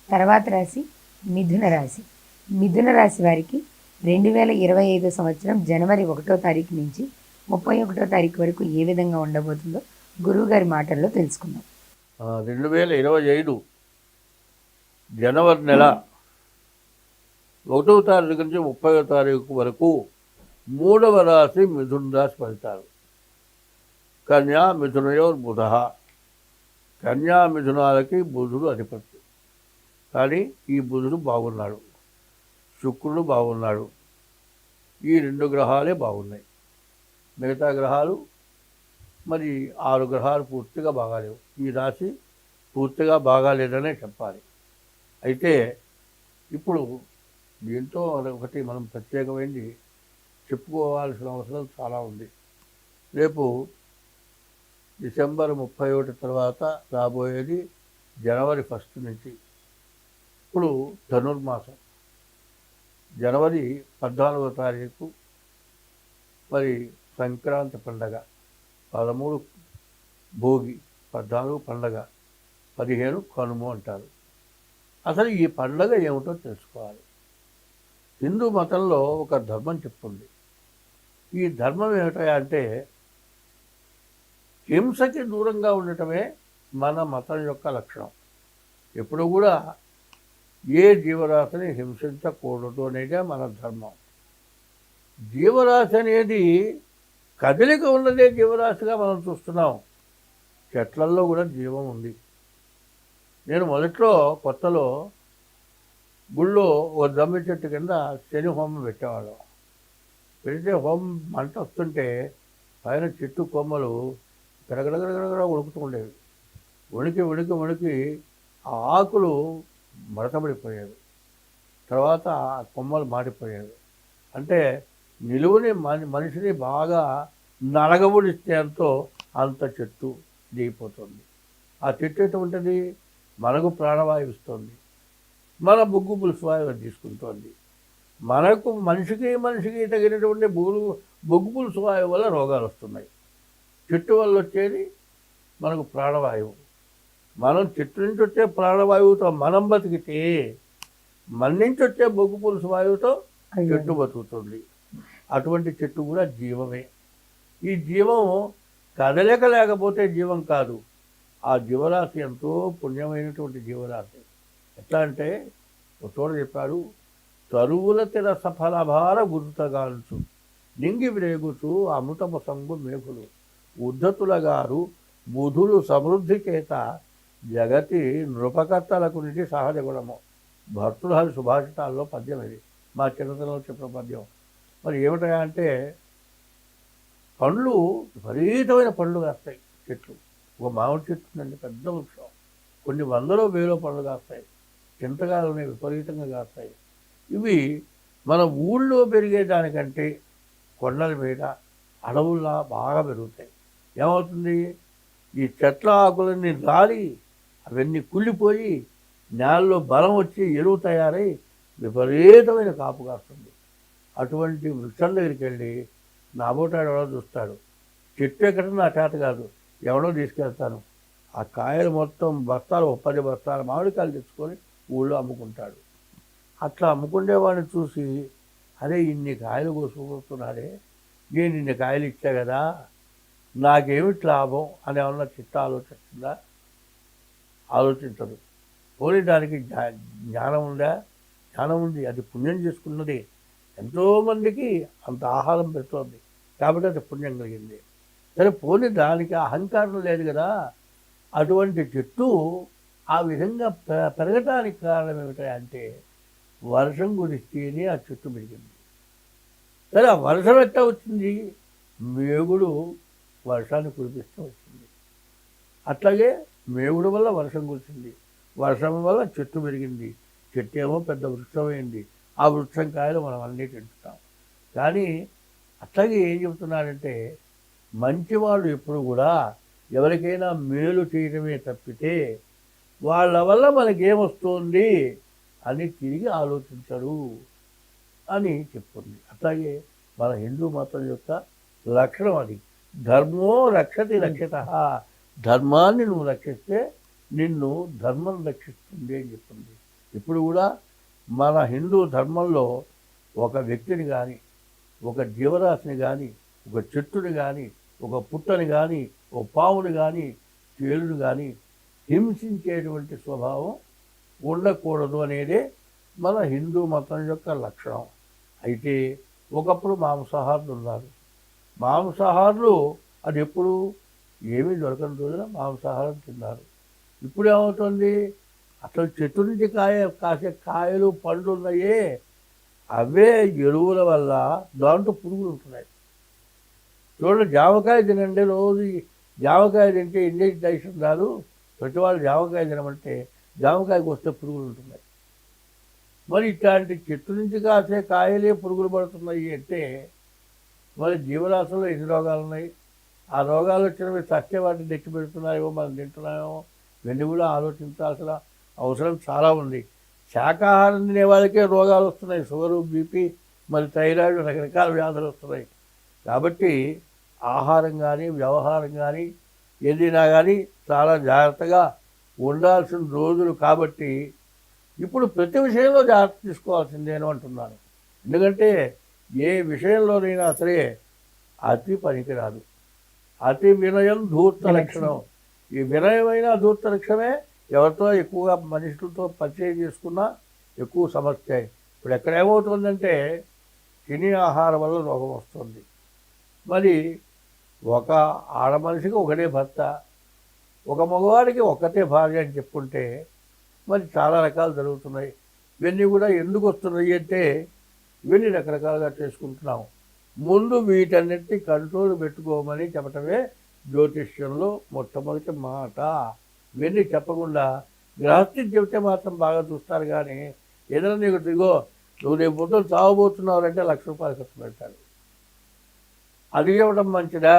తర్వాత రాశి మిథున రాశి. మిథున రాశి వారికి 2025 సంవత్సరం జనవరి 1వ తారీఖు నుంచి 31వ తారీఖు వరకు ఏ విధంగా ఉండబోతుందో గురువు గారి మాటల్లో తెలుసుకుందాం. 2025 జనవరి నెల 1వ తారీఖు నుంచి 30వ తారీఖు వరకు 3వ రాశి మిథున రాశి ఫలితాలు. కన్యా మిథునయోర్ బుధ. కన్యా మిథునాలకి బుధుడు అధిపతి, కానీ ఈ బుధుడు బాగున్నాడు, శుక్రుడు బాగున్నాడు. ఈ 2 గ్రహాలే బాగున్నాయి. మిగతా గ్రహాలు మరి 6 గ్రహాలు పూర్తిగా బాగాలేవు. ఈ రాశి పూర్తిగా బాగాలేదనే చెప్పాలి. అయితే ఇప్పుడు దీంతో ఒకటి మనం ప్రత్యేకమైనది చెప్పుకోవాల్సిన అవసరం చాలా ఉంది. రేపు డిసెంబర్ 31 తర్వాత రాబోయేది జనవరి 1 నుంచి. ఇప్పుడు ధనుర్మాసం జనవరి 14వ తారీఖు మరి సంక్రాంతి పండగ, 13 భోగి, 14 పండగ, 15 కనుమ అంటారు. అసలు ఈ పండగ ఏమిటో తెలుసుకోవాలి. హిందూ మతంలో ఒక ధర్మం చెప్తుంది. ఈ ధర్మం ఏమిటంటే హింసకి దూరంగా ఉండటమే మన మతం యొక్క లక్షణం. ఎప్పుడు కూడా ఏ జీవరాశిని హింసించకూడదు అనేదే మన ధర్మం. జీవరాశి అనేది కదలిక ఉన్నదే జీవరాశిగా మనం చూస్తున్నాం. చెట్లల్లో కూడా జీవం ఉంది. నేను మొదట్లో కొత్తలో గుళ్ళో ఒక దమ్మి చెట్టు కింద శని హోమం పెట్టేవాళ్ళం. పెడితే హోమం మంట వస్తుంటే పైన చెట్టు కొమ్మలు గడగడగడగడ ఉడుకుతూ ఉండేవి. వణికి వణికి వణికి ఆ ఆకులు మడతబడిపోయేవి. తర్వాత ఆ కొమ్మలు మాడిపోయేవి. అంటే నిలువుని మనిషిని బాగా నలగబుడిస్తే అంత చెట్టు దిగిపోతుంది. ఆ చెట్టు ఎటువంటిది? మనకు ప్రాణవాయువు ఇస్తుంది, మన బొగ్గు పులుసు వాయువు తీసుకుంటోంది. మనకు మనిషికి తగినటువంటి బొగ్గు పులుసు వాయువు వల్ల రోగాలు వస్తున్నాయి. చెట్టు వల్ల వచ్చేది మనకు ప్రాణవాయువు. మనం చెట్టు నుంచి వచ్చే ప్రాణవాయువుతో మనం బతికితే మన నుంచి వచ్చే బొగ్గు పులుసు వాయువుతో చెట్టు బతుకుతుంది. అటువంటి చెట్టు కూడా జీవమే. ఈ జీవం కదలిక లేకపోతే జీవం కాదు. ఆ జీవరాశి ఎంతో పుణ్యమైనటువంటి జీవరాశి. ఎట్లా అంటే ఒక చోట చెప్పాడు, తరువుల తెర సఫలభార గురుతగాల్చు నింగి విరేగుచు అమృతము సంగు మేఘులు ఉద్ధతులగారు బుధుడు సమృద్ధి చేత జగతి నృపకర్తలకు నిధి సహజ గుణము. భర్తృహరి సుభాషితాల్లో పద్యం ఇది, మా చిన్నతనంలో చెప్పిన పద్యం. మరి ఏమిటా అంటే పండ్లు, విపరీతమైన పండ్లు కాస్తాయి చెట్లు. ఒక మామిడి చెట్టు ఉందండి, పెద్ద వృక్షం, కొన్ని 100లో 1000లో పండ్లు కాస్తాయి. చింతకాయలు విపరీతంగా కాస్తాయి. ఇవి మన ఊళ్ళో పెరిగేదానికంటే కొండల మీద అడవుల్లా బాగా పెరుగుతాయి. ఏమవుతుంది? ఈ చెట్ల ఆకులన్నీ రాలి అవన్నీ కుళ్ళిపోయి నేలలో బలం వచ్చి ఎరువు తయారై విపరీతమైన కాపు కాస్తుంది. అటువంటి వృక్షం దగ్గరికి వెళ్ళి నాబోటాడు ఎవడో చూస్తాడు. చెట్టు ఎక్కడ నా చేత కాదు, ఎవడో తీసుకెళ్తాను. ఆ కాయలు మొత్తం బస్తాలు, 10 బస్తాల మామిడికాయలు తెచ్చుకొని ఊళ్ళో అమ్ముకుంటాడు. అట్లా అమ్ముకునేవాడిని చూసి, అరే ఇన్ని కాయలు కోసుకుంటున్నాడే, నేను ఇన్ని కాయలు ఇచ్చా కదా, నాకేమిటి లాభం అని ఏమన్నా చిట్ట ఆలోచిస్తుందా? ఆలోచించదు. పోనీ దానికి జ్ఞానం ఉందా? జ్ఞానం ఉంది, అది పుణ్యం చేసుకున్నది. ఎంతోమందికి అంత ఆహారం పెడుతోంది కాబట్టి అది పుణ్యం కలిగింది. సరే పోనీ దానికి అహంకారం లేదు కదా. అటువంటి చెట్టు ఆ విధంగా పెరగటానికి కారణం ఏమిటంటే వర్షం కురిస్తేనే ఆ చెట్టు పెరిగింది. సరే ఆ వర్షం ఎట్లా వచ్చింది? మేగుడు వర్షాన్ని కురిపిస్తూ వచ్చింది. అట్లాగే మేగుడు వల్ల వర్షం కురిసింది, వర్షం వల్ల చెట్టు పెరిగింది, చెట్టు ఏమో పెద్ద వృక్షమైంది. ఆ వృక్షం కాయలు మనం అన్నీ తింటున్నాం. కానీ అట్లాగే ఏం చెబుతున్నారంటే మంచివాళ్ళు ఎప్పుడు కూడా ఎవరికైనా మేలు చేయడమే తప్పితే వాళ్ళ వల్ల మనకేమొస్తుంది అని తిరిగి ఆలోచించరు అని చెప్తుంది. అట్లాగే మన హిందూ మతం యొక్క లక్షణం అది. ధర్మో రక్షతి రక్షిత. ధర్మాన్ని నువ్వు రక్షిస్తే నిన్ను ధర్మం రక్షిస్తుంది అని చెప్తుంది. ఇప్పుడు కూడా మన హిందూ ధర్మంలో ఒక వ్యక్తిని కానీ, ఒక జీవరాశిని కానీ, ఒక చెట్టుని కానీ, ఒక పుట్టని కానీ, ఒక పావుని కానీ, తేలుని కానీ హింసించేటువంటి స్వభావం ఉండకూడదు అనేదే మన హిందూ మతం యొక్క లక్షణం. అయితే ఒకప్పుడు మాంసాహారులు ఉన్నారు. మాంసాహారులు అది ఎప్పుడు ఏమీ దొరకని రోజున మాంసాహారం తిన్నారు. ఇప్పుడు ఏమవుతుంది, అసలు చెట్టు నుంచి కాసే కాయలు పండ్లు ఉన్నాయే అవే ఎరువుల వల్ల దాంట్లో పురుగులు ఉంటున్నాయి. చూడండి, జామకాయ తినండి, రోజు జామకాయ తింటే ఇండియన్ డైజెషన్ రాదు. ప్రతి వాళ్ళు జామకాయ తినమంటే జామకాయకు వస్తే పురుగులు ఉంటున్నాయి. మరి ఇట్లాంటి చెట్టు నుంచి కాసే కాయలే పురుగులు పడుతున్నాయి అంటే మరి జీవరాశుల్లో ఎన్ని రోగాలు ఉన్నాయి? ఆ రోగాలు వచ్చినవి సత్య వాటిని తెచ్చి పెడుతున్నాయో మనం తింటున్నామో ఇవన్నీ కూడా ఆలోచించాల్సిన అవసరం చాలా ఉంది. శాకాహారం తినే వాళ్ళకే రోగాలు వస్తున్నాయి, షుగరు, బీపీ, మరి థైరాయిడ్, రకరకాల వ్యాధులు వస్తున్నాయి. కాబట్టి ఆహారం కానీ వ్యవహారం కానీ ఏదైనా కానీ చాలా జాగ్రత్తగా ఉండాల్సిన రోజులు. కాబట్టి ఇప్పుడు ప్రతి విషయంలో జాగ్రత్త తీసుకోవాల్సిందేను అంటున్నాను. ఎందుకంటే ఏ విషయంలోనైనా సరే అతి పనికిరాదు. అతి వినయం ధూర్త లక్షణం. ఈ వినయమైన ధూర్త లక్షణమే ఎవరితో ఎక్కువగా మనుషులతో పరిచయం చేసుకున్నా ఎక్కువ సమస్య. ఇప్పుడు ఎక్కడ ఏమవుతుందంటే తినే ఆహారం వల్ల రోగం వస్తుంది. మరి ఒక ఆడ మనిషికి ఒకటే భర్త, ఒక మగవాడికి ఒక్కటే భార్య అని చెప్పుకుంటే మరి చాలా రకాలు జరుగుతున్నాయి. ఇవన్నీ కూడా ఎందుకు వస్తున్నాయి అంటే ఇవన్నీ రకరకాలుగా చేసుకుంటున్నాం. ముందు వీటన్నిటిని కంట్రోల్ పెట్టుకోమని చెప్పటమే జ్యోతిష్యంలో మొట్టమొదటి మాట. ఇవన్నీ చెప్పకుండా గ్రహస్థితి చెబితే మాత్రం బాగా చూస్తారు. కానీ ఏదైనా నీకు దిగో నువ్వు రేపు పొద్దున తాగబోతున్నావు అంటే ₹1,00,000 ఖర్చు పెడతాడు. అది ఇవ్వడం మంచిదా?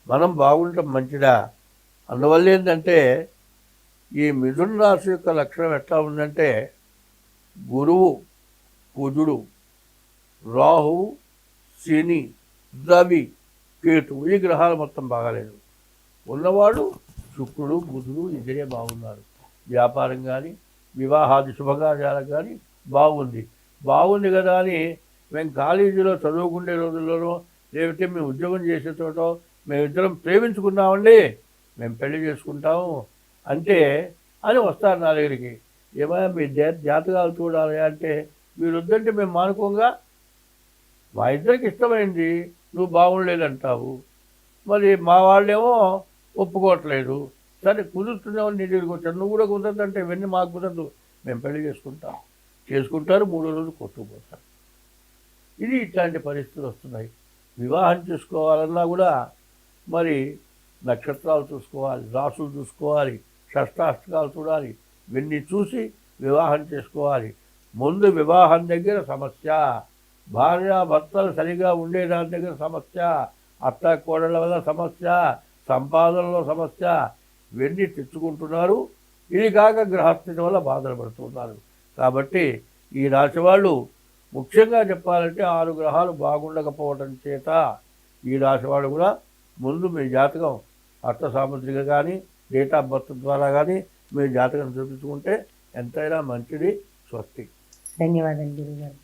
మనం బాగుండటం మంచిదా? అందువల్ల ఏంటంటే ఈ మిథున రాశి యొక్క లక్షణం ఎట్లా ఉందంటే గురువు, కుజుడు, రాహువు, శని, రవి, కేతు ఈ గ్రహాలు మొత్తం బాగాలేదు. ఉన్నవాడు శుక్రుడు, బుధుడు ఇద్దరే బాగున్నారు. వ్యాపారం కానీ వివాహాది శుభకార్యాలకు కానీ బాగుంది కదా అని మేము కాలేజీలో చదువుకునే రోజుల్లోనో లేకపోతే మేము ఉద్యోగం చేసే చోట మేమిద్దరం ప్రేమించుకున్నామండి, మేము పెళ్లి చేసుకుంటాము అంటే అని వస్తారు నా దగ్గరికి. ఏమైనా మీ జాతకాలు చూడాలి అంటే మీరు వద్దంటే మేము మానుకోగా, మా ఇద్దరికి ఇష్టమైంది నువ్వు బాగుండలేదంటావు, మరి మా వాళ్ళేమో ఒప్పుకోవట్లేదు. సరే కుదురుతున్నావు నీ దగ్గరికి వచ్చాను, నువ్వు కూడా కుదరదంటే ఇవన్నీ మాకు కుదరదు, మేము పెళ్లి చేసుకుంటారు 3వ రోజు కొట్టుకుపోతారు. ఇది ఇట్లాంటి పరిస్థితులు వస్తున్నాయి. వివాహం చేసుకోవాలన్నా కూడా మరి నక్షత్రాలు చూసుకోవాలి, రాసులు చూసుకోవాలి, షష్టాష్టకాలు చూడాలి. ఇవన్నీ చూసి వివాహం చేసుకోవాలి. ముందు వివాహం దగ్గర సమస్య, భార్యాభర్తలు సరిగా ఉండేదాని దగ్గర సమస్య, అత్త కోడళ్ళ వల్ల సమస్య, సంపాదనలో సమస్య, ఇవన్నీ తెచ్చుకుంటున్నారు. ఇది కాక గ్రహస్థితి వల్ల బాధలు పడుతున్నారు. కాబట్టి ఈ రాశి వాళ్ళు ముఖ్యంగా చెప్పాలంటే 6 గ్రహాలు బాగుండకపోవటం చేత ఈ రాశి వాళ్ళు కూడా ముందు మీ జాతకం అర్థ సాముద్రిక కానీ డేట్ ఆఫ్ బర్త్ ద్వారా కానీ మీ జాతకం చూపించుకుంటే ఎంతైనా మంచిది. స్వస్తి. ధన్యవాదాలు గురుగారు.